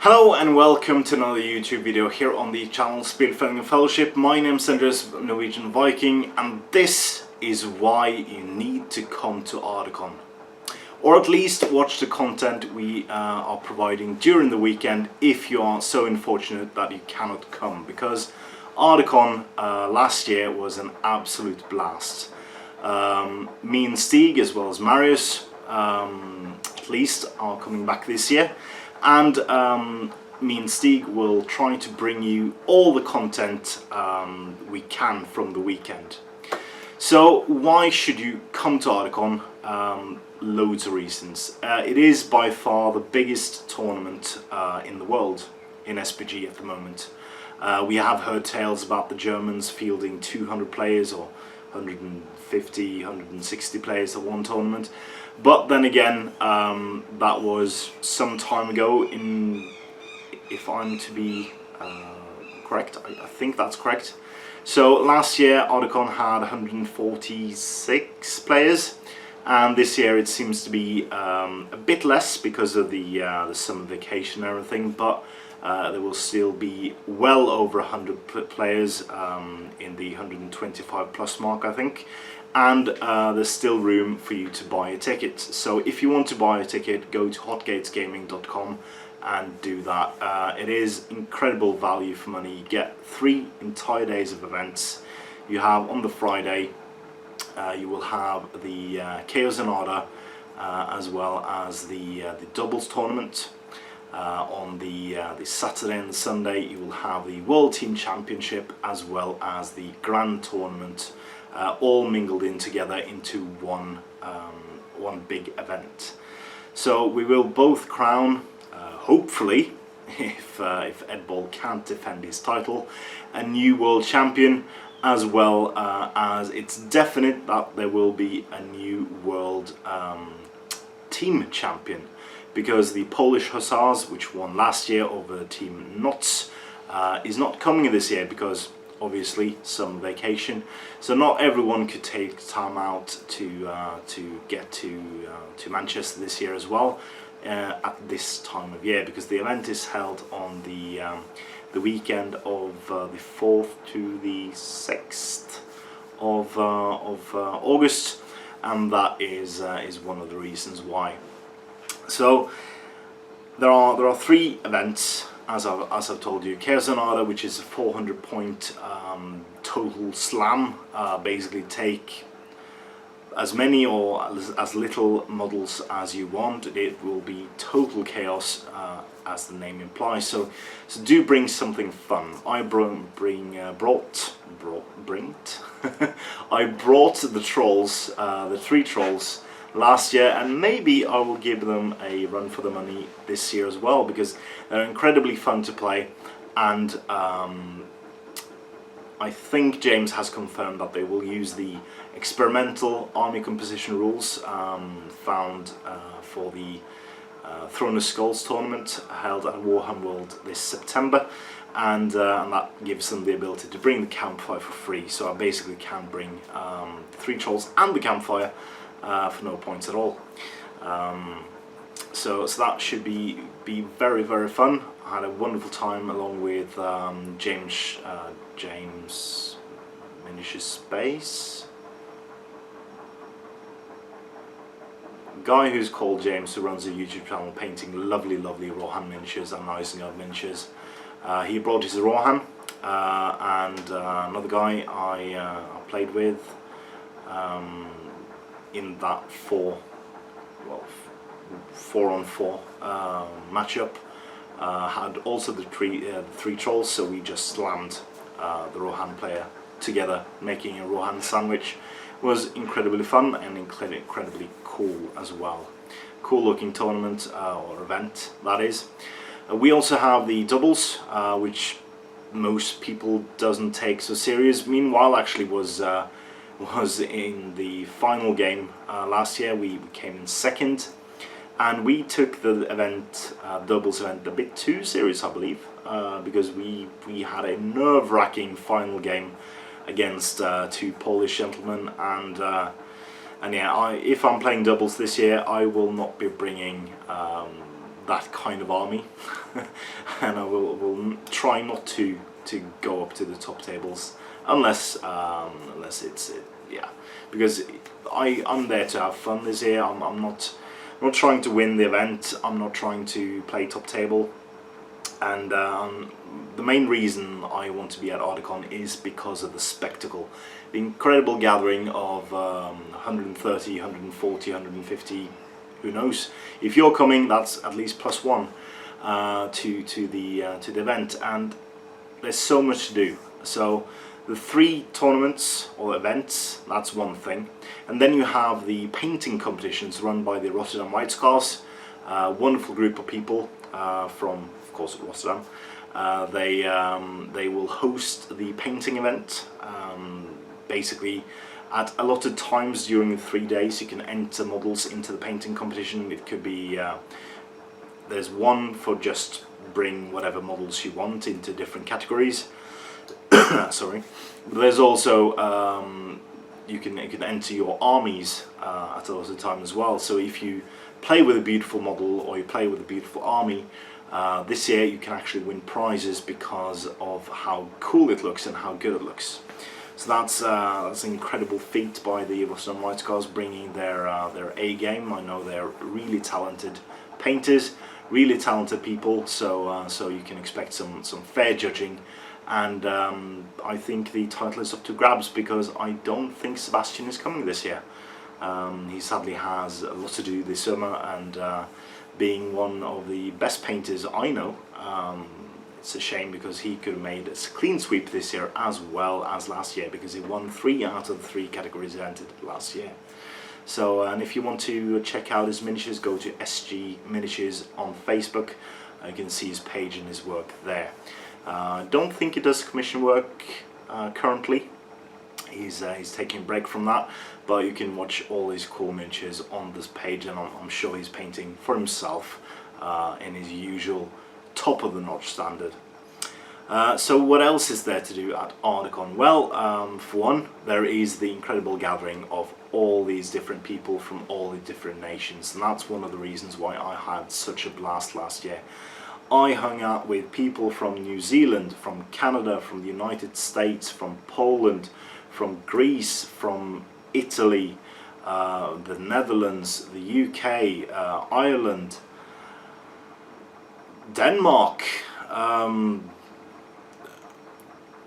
Hello and welcome to another YouTube video here on the channel Spillfang Fellowship. My name is Andreas, Norwegian Viking, and this is why you need to come to Ardacon. Or at least watch the content we are providing during the weekend if you are so unfortunate that you cannot come, because Ardacon last year was an absolute blast. Me and Stig, as well as Marius, at least, are coming back this year. And me and Stig will try to bring you all the content we can from the weekend. So why should you come to Ardacon? Loads of reasons. It is by far the biggest tournament in the world in SPG at the moment. We have heard tales about the Germans fielding 200 players or 150, 160 players at one tournament. But then again, that was some time ago. If I'm to be correct, I think that's correct. So last year Ardacon had 146 players, and this year it seems to be a bit less because of the summer vacation and everything. But there will still be well over 100 players in the 125 plus mark, I think. And there's still room for you to buy a ticket. So if you want to buy a ticket, go to hotgatesgaming.com and do that. It is incredible value for money. You get 3 entire days of events. You have on the Friday, you will have the Chaos and Order, as well as the doubles tournament. On the Saturday and the Sunday, you will have the World Team Championship as well as the Grand Tournament, all mingled in together into one big event. So we will both crown, hopefully, if Ed Ball can't defend his title, a new world champion, as well as it's definite that there will be a new world team champion. Because the Polish Hussars, which won last year over Team Notz, is not coming this year because obviously summer vacation. So not everyone could take time out to get to Manchester this year as well at this time of year, because the event is held on the weekend of the 4th to the 6th of August, and that is one of the reasons why. So there are 3 events, as I've told you. Chaos and Order, which is a 400 point total slam. Basically take as many or as little models as you want. It will be total chaos, as the name implies. So do bring something fun. I brought I brought the trolls, the 3 trolls, last year, and maybe I will give them a run for the money this year as well, because they're incredibly fun to play. And I think James has confirmed that they will use the experimental army composition rules found for the Throne of Skulls tournament held at Warhammer World this September, and that gives them the ability to bring the campfire for free. So I basically can bring 3 trolls and the campfire for no points at all. So that should be very, very fun. I had a wonderful time along with James Miniature Space, a guy who's called James, who runs a YouTube channel painting lovely Rohan miniatures and Isengard miniatures. He brought his Rohan, and another guy I played with in that 4-on-4 matchup, had also the 3 trolls, so we just slammed the Rohan player together, making a Rohan sandwich. It was incredibly fun and incredibly cool as well. Cool looking tournament, or event, that is. We also have the doubles, which most people doesn't take so serious. Meanwhile, actually was in the final game last year. We came in 2nd, and we took the event, doubles event, a bit too serious, I believe, because we had a nerve-wracking final game against 2 Polish gentlemen, and yeah, if I'm playing doubles this year, I will not be bringing that kind of army, and I will try not to go up to the top tables unless yeah, because I'm there to have fun this year. I'm not trying to win the event. I'm not trying to play top table, and the main reason I want to be at Ardacon is because of the spectacle, the incredible gathering of 130, 140, 150. Who knows? If you're coming, that's at least +1 to the event, and there's so much to do. So the 3 tournaments or events, that's one thing, and then you have the painting competitions run by the Rotterdam White Scars, wonderful group of people from, of course, Rotterdam. They will host the painting event. Basically, at allotted times during the 3 days, you can enter models into the painting competition. It could be there's one for just bring whatever models you want into different categories. Sorry. There's also you can enter your armies at allotted time as well. So if you play with a beautiful model or you play with a beautiful army, this year you can actually win prizes because of how cool it looks and how good it looks. So that's an incredible feat by the Rotterdam White Scars, bringing their A game. I know they're really talented painters, really talented people. So so you can expect some fair judging, and I think the title is up to grabs because I don't think Sebastian is coming this year. He sadly has a lot to do this summer, and being one of the best painters I know. It's a shame because he could have made a clean sweep this year as well as last year, because he won 3 out of the 3 categories he entered last year. So, and if you want to check out his miniatures, go to SG Miniatures on Facebook. You can see his page and his work there. Don't think he does commission work currently. He's taking a break from that, but you can watch all his cool miniatures on this page, and I'm sure he's painting for himself in his usual top of the notch standard. So what else is there to do at Ardacon? Well, for one, there is the incredible gathering of all these different people from all the different nations, and that's one of the reasons why I had such a blast last year. I hung out with people from New Zealand, from Canada, from the United States, from Poland, from Greece, from Italy, the Netherlands, the UK, Ireland, Denmark.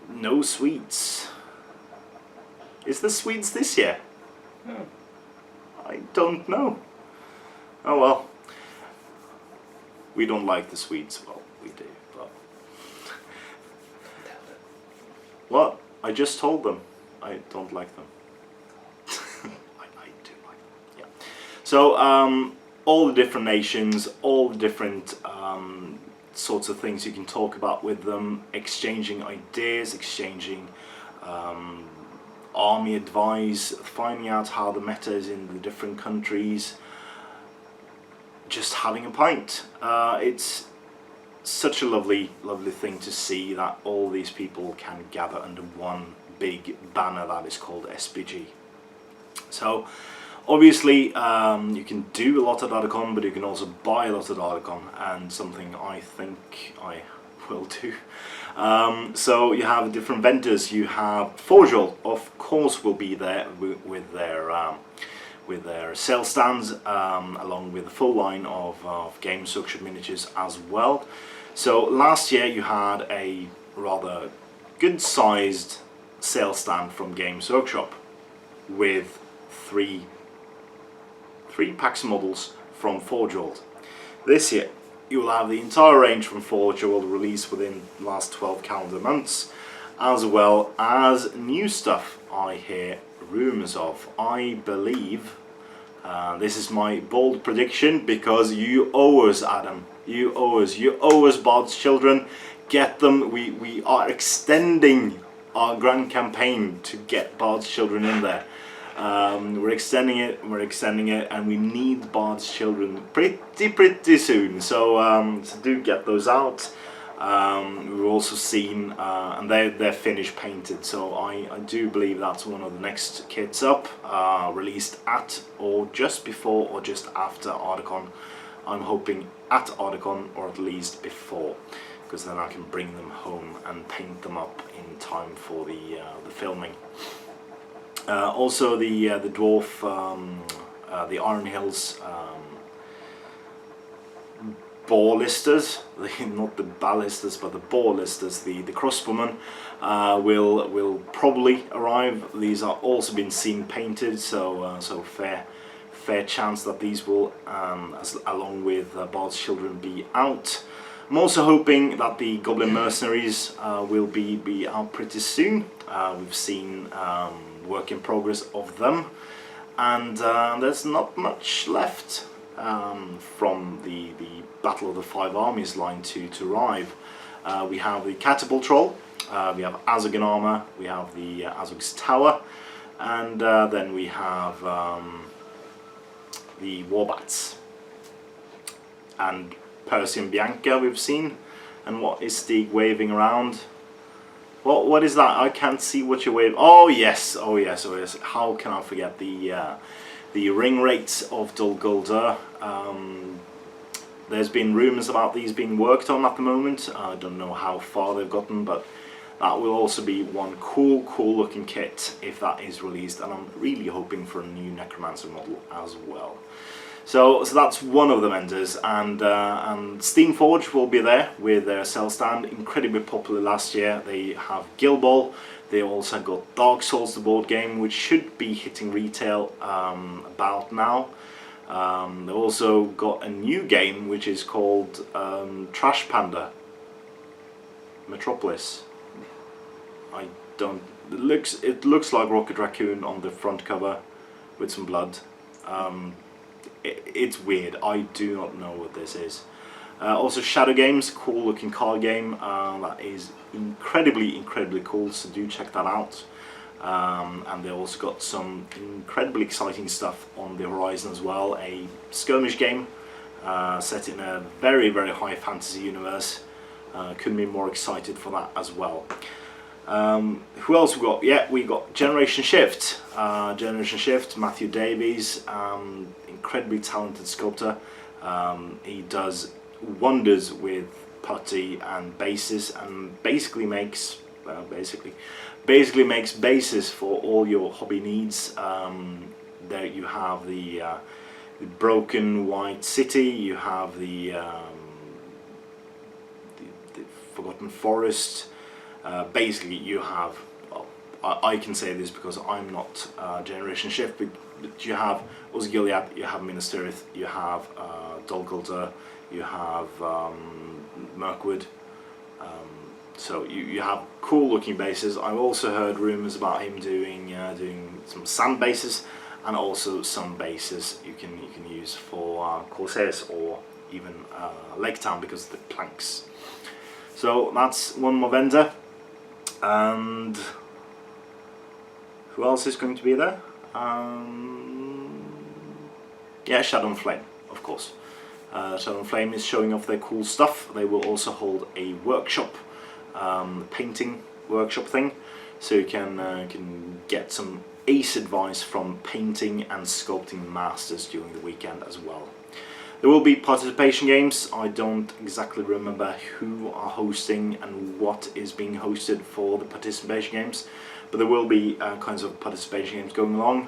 No Swedes. Is there Swedes this year? No. I don't know. Oh well. We don't like the Swedes. Well, we do, but... What? I just told them I don't like them. I do like them, yeah. So, all the different nations, all the different sorts of things you can talk about with them, exchanging ideas, exchanging army advice, finding out how the meta is in the different countries, just having a pint. It's such a lovely thing to see that all these people can gather under one big banner that is called SBG. So obviously you can do a lot at Ardacon, but you can also buy a lot at Ardacon, and something I think I will do. So you have different vendors. You have Forgeworld, of course, will be there with their sales stands, along with a full line of Games Workshop miniatures as well. So last year you had a rather good sized sales stand from Games Workshop with three packs of models from Forgeworld. This year you will have the entire range from Forgeworld released within the last 12 calendar months, as well as new stuff I hear rumours of. I believe, this is my bold prediction, because you owe us, Adam. You owe us, Bard's Children. Get them. We are extending our grand campaign to get Bard's Children in there. We're extending it, and we need Bard's Children pretty soon. So, so do get those out. We've also seen, and they're finished painted, so I do believe that's one of the next kits up, released at or just before or just after Ardacon. I'm hoping at Ardacon, or at least before, because then I can bring them home and paint them up in time for the filming. Also the dwarf, the Iron Hills ballisters, not the ballisters but the ballisters, the crossbowmen, will probably arrive. These are also been seen painted, so fair chance that these will, along with Bard's Children, be out. I'm also hoping that the Goblin Mercenaries will be out pretty soon. We've seen work in progress of them, and there's not much left from the Battle of the Five Armies line to arrive. We have the Catapult Troll, we have Azogan Armor, we have the Azog's Tower, and then we have the Warbats. And Percy and Bianca we've seen. And what is Stig waving around? What is that? I can't see what you're waving. Oh yes, oh yes, oh yes. How can I forget the ring rates of Dol Guldur? There's been rumours about these being worked on at the moment. I don't know how far they've gotten, but that will also be one cool looking kit if that is released, and I'm really hoping for a new Necromancer model as well. So that's one of the vendors, and Steamforge will be there with their cell stand, incredibly popular last year. They have Guild Ball, they also got Dark Souls, the board game, which should be hitting retail about now. They've also got a new game which is called Trash Panda Metropolis. It looks like Rocket Raccoon on the front cover with some blood. It's weird. I do not know what this is. Also Shadow Games, cool looking card game that is incredibly cool, so do check that out. And they also got some incredibly exciting stuff on the horizon as well. A skirmish game set in a very high fantasy universe. Couldn't be more excited for that as well. Who else we got? Yeah, we got Generation Shift. Generation Shift, Matthew Davies, incredibly talented sculptor. He does wonders with putty and bases, and basically makes bases for all your hobby needs. There you have the Broken White City, you have the Forgotten Forest. Basically you have, well, I can say this because I'm not Generation Shift, but you have Osgiliath, you have Minas Tirith, you have Dol Guldur, you have Mirkwood. So you have cool looking bases. I've also heard rumours about him doing some sand bases, and also some bases you can use for Corsairs or even Lake Town because of the planks. So that's one more vendor. And who else is going to be there? Yeah, Shadow and Flame, of course. Shadow and Flame is showing off their cool stuff. They will also hold a workshop, painting workshop thing, so you can get some ace advice from painting and sculpting masters during the weekend as well. There will be participation games. I don't exactly remember who are hosting and what is being hosted for the participation games, but there will be kinds of participation games going along.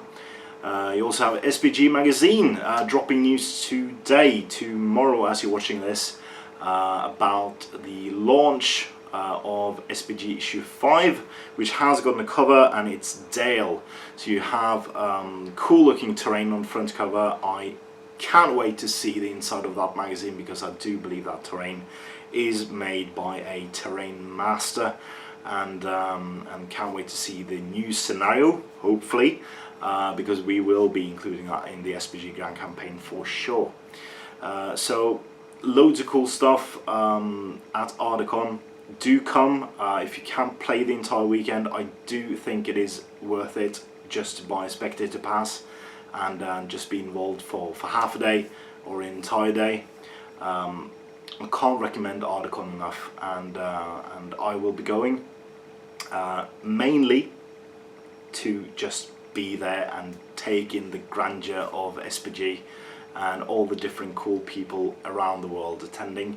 You also have SPG Magazine dropping news tomorrow as you're watching this, about the launch of SPG issue 5, which has gotten a cover, and it's Dale. So you have cool looking terrain on the front cover. I can't wait to see the inside of that magazine, because I do believe that terrain is made by a terrain master, and can't wait to see the new scenario, hopefully, because we will be including that in the SPG Grand Campaign for sure. So loads of cool stuff at Ardacon. Do come. If you can't play the entire weekend, I do think it is worth it just to buy a spectator pass and just be involved for half a day or an entire day. I can't recommend Ardacon enough, and I will be going mainly to just be there and take in the grandeur of SPG and all the different cool people around the world attending.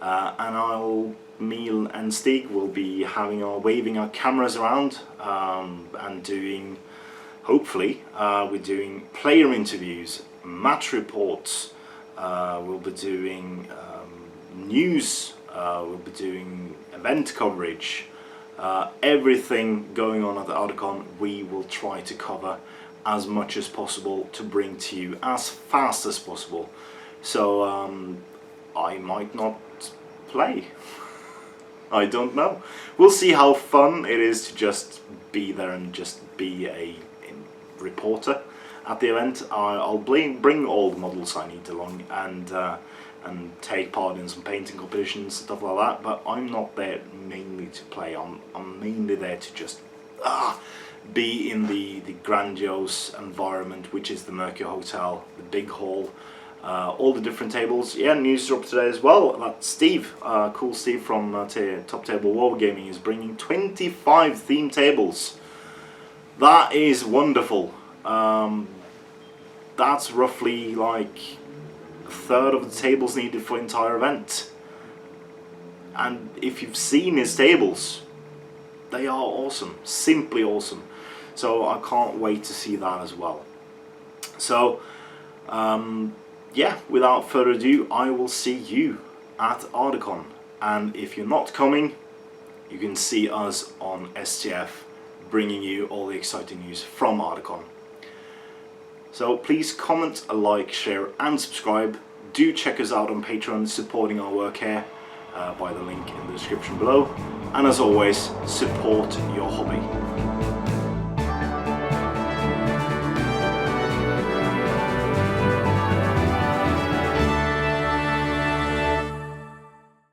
And me and Stig will be waving our cameras around and doing, hopefully, we're doing player interviews, match reports, we'll be doing news, we'll be doing event coverage, everything going on at the Ardacon we will try to cover as much as possible to bring to you as fast as possible. So I might not play. I don't know. We'll see how fun it is to just be there and just be a reporter at the event. I'll bring all the models I need along and take part in some painting competitions, stuff like that, but I'm not there mainly to play. I'm mainly there to just be in the grandiose environment, which is the Mercure Hotel, the big hall, all the different tables. Yeah, news are up today as well. That Steve, cool Steve from Top Table Wargaming is bringing 25 themed tables. That is wonderful. That's roughly like a third of the tables needed for the entire event. And if you've seen his tables, they are awesome, simply awesome. So I can't wait to see that as well. So yeah, without further ado, I will see you at Ardacon. And if you're not coming, you can see us on STF bringing you all the exciting news from Ardacon. So please comment, like, share and subscribe. Do check us out on Patreon, supporting our work here by the link in the description below. And as always, support your hobby.